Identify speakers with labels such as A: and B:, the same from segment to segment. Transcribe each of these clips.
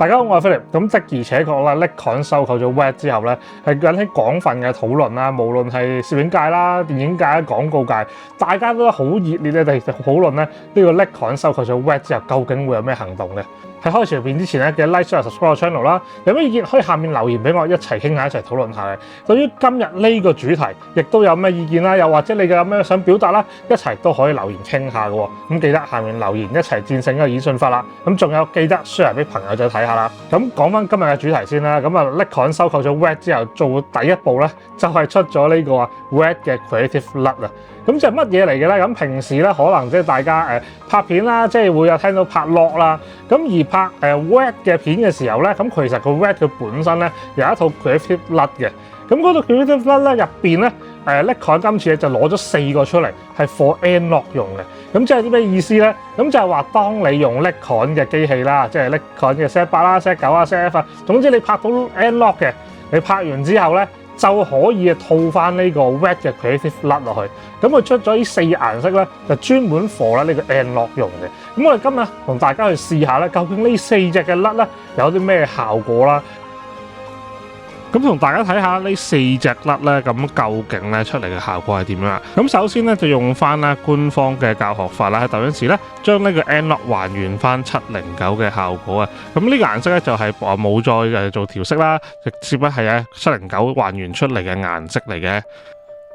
A: 大家好，我係 Philip。咁的而且確啦，Nikon 收購咗 WED 之後咧，係引起廣泛嘅討論啦。無論係攝影界啦、電影界啦、廣告界，大家都好熱烈咧地討論咧呢個 Nikon 收購咗 WED 之後，究竟會有咩行動嘅？喺開始片之前咧，記得 like、share、subscribe 個 channel 啦。有咩意見可以下面留言俾我，一齊傾下，一齊討論下嘅。對於今日呢個主題，亦都有咩意見啦？又或者你有咩想表達啦？一齊都可以留言傾下嘅。咁記得下面留言，一齊戰勝呢個演算法啦。咁仲有記得 share 俾朋友再睇下啦。咁講翻今日嘅主題先啦。咁啊 Nikon 收購咗 WED 之後，做第一步咧就係出咗呢個 WED 嘅 Creative LUT 啊。咁就係乜嘢嚟嘅咧？咁平時咧可能即係大家拍片啦，即係會有聽到拍 log 啦。咁而拍WED 嘅片嘅時候咧，咁其實個 WED 佢本身咧有一套 Creative LUT 嘅。咁嗰套 Creative LUT 咧入邊咧Nikon 今次就攞咗4個出嚟，係 for N-Log 用嘅。咁即係啲咩意思咧？咁就係話當你用 Nikon 嘅機器啦，即係 Nikon 嘅 Z8 啦、Z9 啊、ZF 啊，總之你拍到 N-Log 嘅，你拍完之後咧，就可以套翻呢個 WED 嘅 Creative LUT 落去，咁佢出咗呢4個顏色咧，就專門 for 呢個 N-Log 用嘅。咁我哋今日同大家去試下咧，究竟呢4隻嘅 LUT 咧有啲咩效果啦？咁同大家睇下呢4隻 LUT 咧，咁究竟咧出嚟嘅效果係點樣？咁首先咧就用翻咧官方嘅教學法啦，喺鬥陣時咧將呢個 N-Log 還原翻709嘅效果啊。咁呢個顏色咧就係冇再做調色啦，直接咧係709還原出嚟嘅顏色嚟嘅。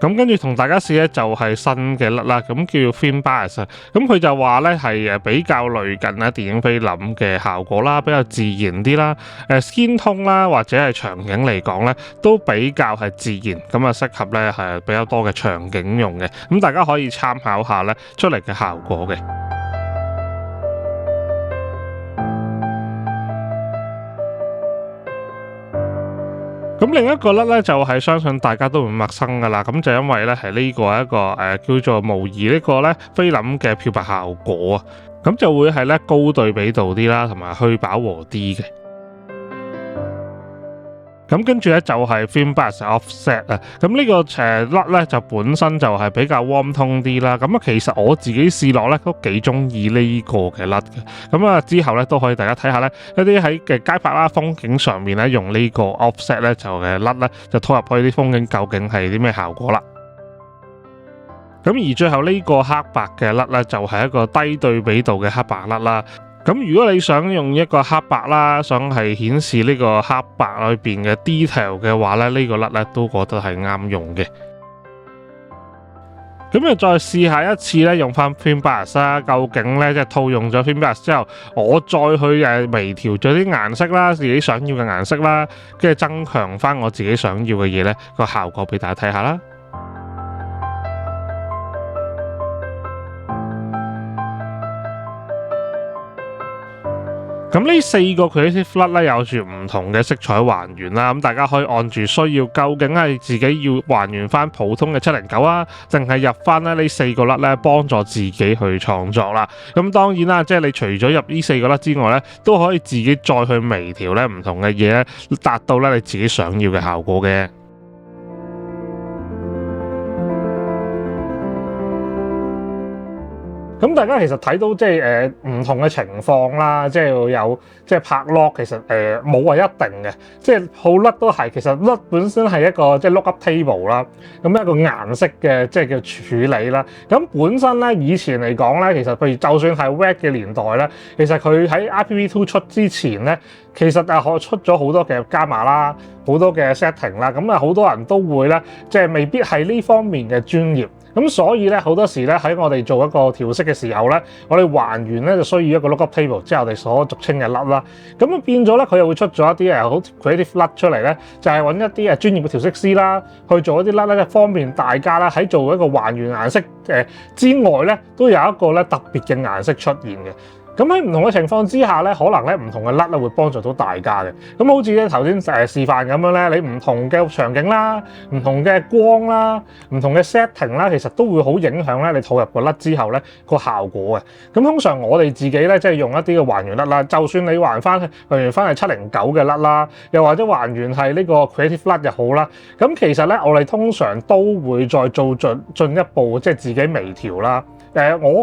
A: 咁跟住同大家試咧就係新嘅 LUT 啦，咁叫 Film Bias 啊。咁佢就話咧係比較類近咧電影菲林嘅效果啦，比較自然啲啦。Skin tone 啦或者係場景嚟講咧都比較係自然，咁啊適合咧係比較多嘅場景用嘅。咁大家可以參考下咧出嚟嘅效果嘅。咁另一個 LUT 咧就係相信大家都唔陌生噶啦，咁就因為咧係呢個一個叫做模擬呢個咧菲林嘅漂白效果啊，咁就會係咧高對比度啲啦，同埋去飽和啲嘅。咁跟住咧就係 Film Bias Offset 啊，咁呢個LUT咧就本身就係比較 warm tone 啲啦，咁啊其實我自己試落咧都幾中意呢個嘅 LUT 嘅，咁啊之後咧都可以大家睇下咧一啲喺嘅街拍啦風景上面咧用呢個 Offset 咧就嘅 LUT 咧就拖入去啲風景究竟係啲咩效果啦。咁而最後呢個黑白嘅 LUT 咧就係一個低對比度嘅黑白 LUT 啦。咁如果你想用一個黑白啦，想係顯示呢個黑白裏邊嘅 detail 嘅話咧，呢個 LUT 咧都覺得係啱用嘅。咁又再試下一次咧，用翻 Film Bias 啦，究竟咧即係套用咗 Film Bias 之後，我再去微調咗啲顏色啦，自己想要嘅顏色啦，跟住增強翻我自己想要嘅嘢咧，個效果俾大家睇下啦。咁呢4個 Creative LUT 咧有住唔同嘅色彩還原啦，咁大家可以按住需要，究竟係自己要還原翻普通嘅709啊，定係入翻咧呢4個 LUT 咧幫助自己去創作啦。咁當然啦，即係你除咗入呢4個 LUT 之外咧，都可以自己再去微調咧唔同嘅嘢咧，達到咧你自己想要嘅效果嘅。咁大家其實睇到即係唔同嘅情況啦，即係有即係拍 log 其實冇話一定嘅，即係好 LUT 都係其實 LUT 本身係一個即係 lookup table 啦，咁一個顏色嘅即係叫處理啦。咁本身咧以前嚟講咧，其實譬如就算係 WED 嘅年代咧，其實佢喺 IPV2 出之前咧，其實出咗好多嘅加碼啦，好多嘅 setting 啦，咁啊好多人都會咧即係未必係呢方面嘅專業。咁所以咧好多時咧喺我哋做一個調色嘅時候咧，我哋還原咧就需要一個 lookup table，即係我哋所俗稱嘅 LUT 啦。咁啊變咗咧佢又會出咗一啲好 creative LUT 出嚟咧，就係揾一啲專業嘅調色師啦，去做一啲 LUT 咧，方便大家啦喺做一個還原顏色之外咧，都有一個咧特別嘅顏色出現嘅。咁喺唔同嘅情況之下咧，可能咧唔同嘅 LUT 咧會幫助到大家嘅。咁好似咧頭先示範咁樣咧，你唔同嘅場景啦、唔同嘅光啦、唔同嘅 setting 啦，其實都會好影響咧你套入個 LUT 之後咧個效果嘅。咁通常我哋自己咧即係用一啲嘅還原 LUT 啦，就算你還翻係709嘅 LUT 啦，又或者還原係呢個 Creative LUT 又好啦，咁其實咧我哋通常都會再做進一步即係自己微調啦。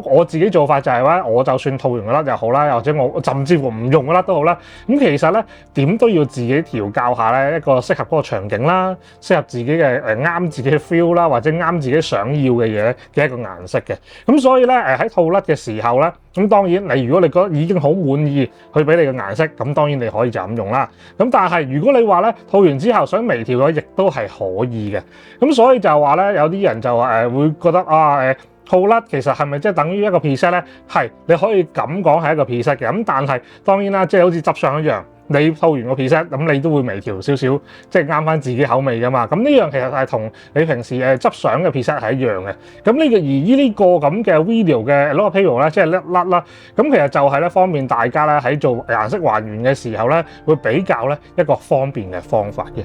A: 我自己做法就係話，我就算套完個甩又好啦，或者我甚至乎唔用個甩都好啦。咁其實咧點都要自己調教下咧，一個適合嗰個場景啦，適合自己嘅啱自己嘅 feel 啦，或者啱自己想要嘅嘢嘅一個顏色嘅。咁所以咧喺套甩嘅時候咧，咁當然如果你覺得已經好滿意佢俾你嘅顏色，咁當然你可以就咁用啦。咁但係如果你話咧套完之後想微調嘅，亦都係可以嘅。咁所以就話咧，有啲人就會覺得套甩其實係咪即係等於一個 preset 咧？係，你可以咁講係一個 preset 嘅。咁但係當然啦，即係好似執相一樣，你套完個 preset，咁你都會微調少少，即係啱翻自己口味噶嘛。咁呢樣其實係同你平時執相嘅 preset 係一樣嘅。咁呢個咁嘅 video 嘅 logo payroll 咧，即係甩啦。咁其實就係咧方便大家咧喺做顏色還原嘅時候咧，會比較咧一個方便嘅方法嘅。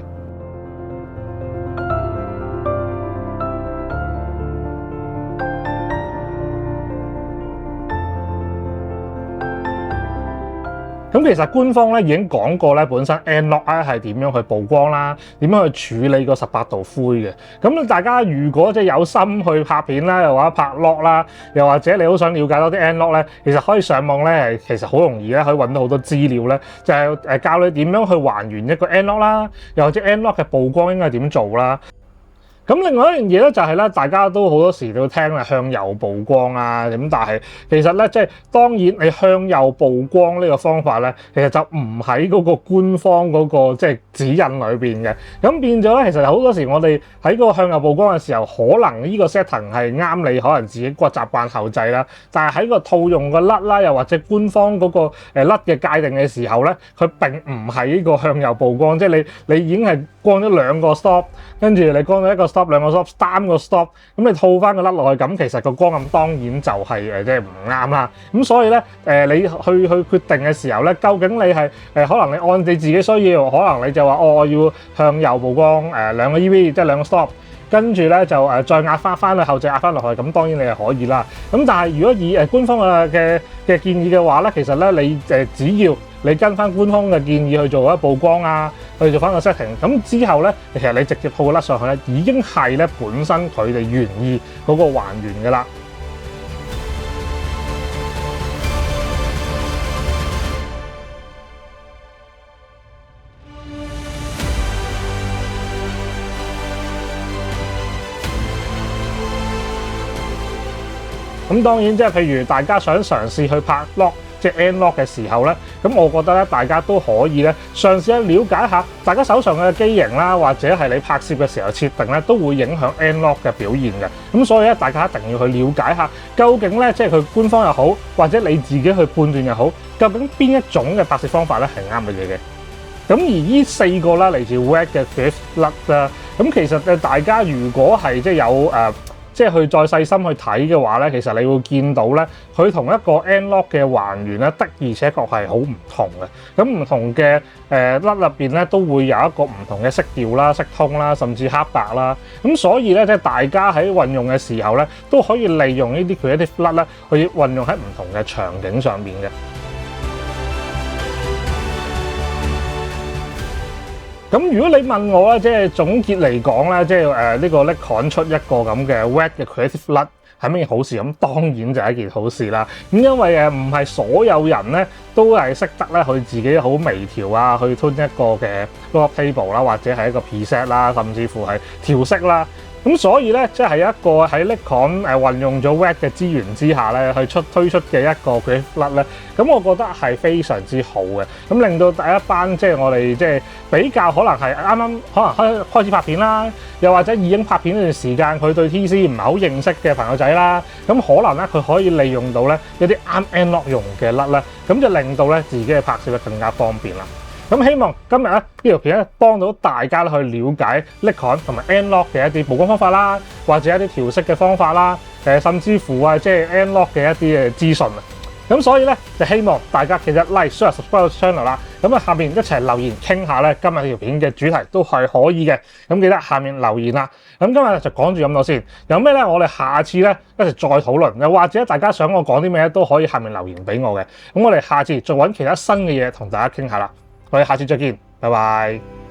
A: 咁其實官方咧已經講過咧，本身 N-Lock 咧係點樣去曝光啦，點樣去處理個18度灰嘅。咁大家如果即係有心去拍片啦，又或者拍 lock 啦，又或者你好想了解多啲 N-Lock 咧，其實可以上網咧，其實好容易咧可以揾到好多資料咧，就係教你點樣去還原一個 N-Lock 啦，又或者 N-Lock 嘅曝光應該點做啦。咁另外一樣嘢咧就係咧，大家都好多時都聽啦向右曝光啊，咁但係其實咧即係當然你向右曝光呢個方法咧，其實就唔喺嗰個官方嗰個即係指引裏邊嘅。咁變咗咧，其實好多時我哋喺嗰個向右曝光嘅時候，可能呢個 setting 係啱你，可能自己個習慣後製啦。但係喺個套用個甩啦，又或者官方嗰個甩嘅界定嘅時候咧，佢並唔係呢個向右曝光，即係你已經係光咗兩個 stop， 跟住你光咗一個stop 兩個 stop 三個 stop， 咁你套翻個甩落去，咁其實個光暗當然就係即係唔啱啦。咁所以咧你去決定嘅時候咧，究竟你係可能你按你自己需要，可能你就話我要向右曝光兩個 EV 即係兩個 stop， 跟住咧就再壓翻去後製壓翻落去，咁當然你係可以啦。咁但係如果以官方嘅建議嘅話咧，其實咧你只要你跟翻官方嘅建議去做一曝光啊，去做翻個 setting， 咁之後咧，其實你直接套個甩上去咧，已經係咧本身佢哋原意嗰個還原嘅啦。咁當然即係譬如大家想嘗試去拍 lock，即係 N-Lock 嘅時候咧，咁我覺得咧大家都可以咧嘗試去了解下大家手上嘅機型啦，或者係你拍攝嘅時候設定咧，都會影響 N-Lock 嘅表現嘅。咁所以咧，大家一定要去了解下，究竟咧即係佢官方又好，或者你自己去判斷又好，究竟邊一種嘅拍攝方法咧係啱嘅嘢嘅。咁而呢4個啦，嚟自 WAG 嘅 Creative LUT 啦，咁其實大家如果係即係有即係去再細心去睇嘅話咧，其實你會見到咧，佢同一個 N-Lock 嘅還原咧，的而且確係好唔同嘅。咁唔同嘅甩入邊咧，都會有一個唔同嘅色調啦、色通啦，甚至黑白啦。咁所以咧，即係大家喺運用嘅時候咧，都可以利用呢啲 Creative LUT咧，去運用喺唔同嘅場景上面嘅。咁如果你問我咧，即係總結嚟講咧，即係呢個 Nikon 出一個咁嘅 WAG 嘅 Creative LUT 係咩好事？咁當然就係一件好事啦。咁因為唔係所有人咧都係識得咧去自己好微調啊，去 tune 一個嘅 lock table 啦，或者係一個 preset 啦，甚至乎係調色啦。咁所以咧，即係一個喺 Nikon 運用咗 WAG 嘅資源之下咧，去推出嘅一個 Creative LUT 咧，咁我覺得係非常之好嘅。咁令到第一班即係我哋即係比較可能係啱啱可能開始拍片啦，又或者已經拍片呢段時間，佢對 TC 唔係好認識嘅朋友仔啦，咁可能咧佢可以利用到咧一啲啱 N-Lock 用嘅甩咧，咁就令到咧自己嘅拍攝咧更加方便啦。咁希望今日咧呢條片咧幫到大家去了解 Nikon 同埋 N-Lock 嘅一啲曝光方法啦，或者一啲調色嘅方法啦，甚至乎即係 N-Lock 嘅一啲資訊啊。咁所以咧就希望大家記得 like、share、subscribe channel 啦。咁下面一齊留言傾下咧今日條片嘅主題都係可以嘅。咁記得下面留言啦。咁今日就講住咁多先。有咩咧？我哋下次咧一齊再討論。又或者大家想我講啲咩都可以下面留言俾我嘅。咁我哋下次再揾其他新嘅嘢同大家傾下啦。我哋下次再見，拜拜。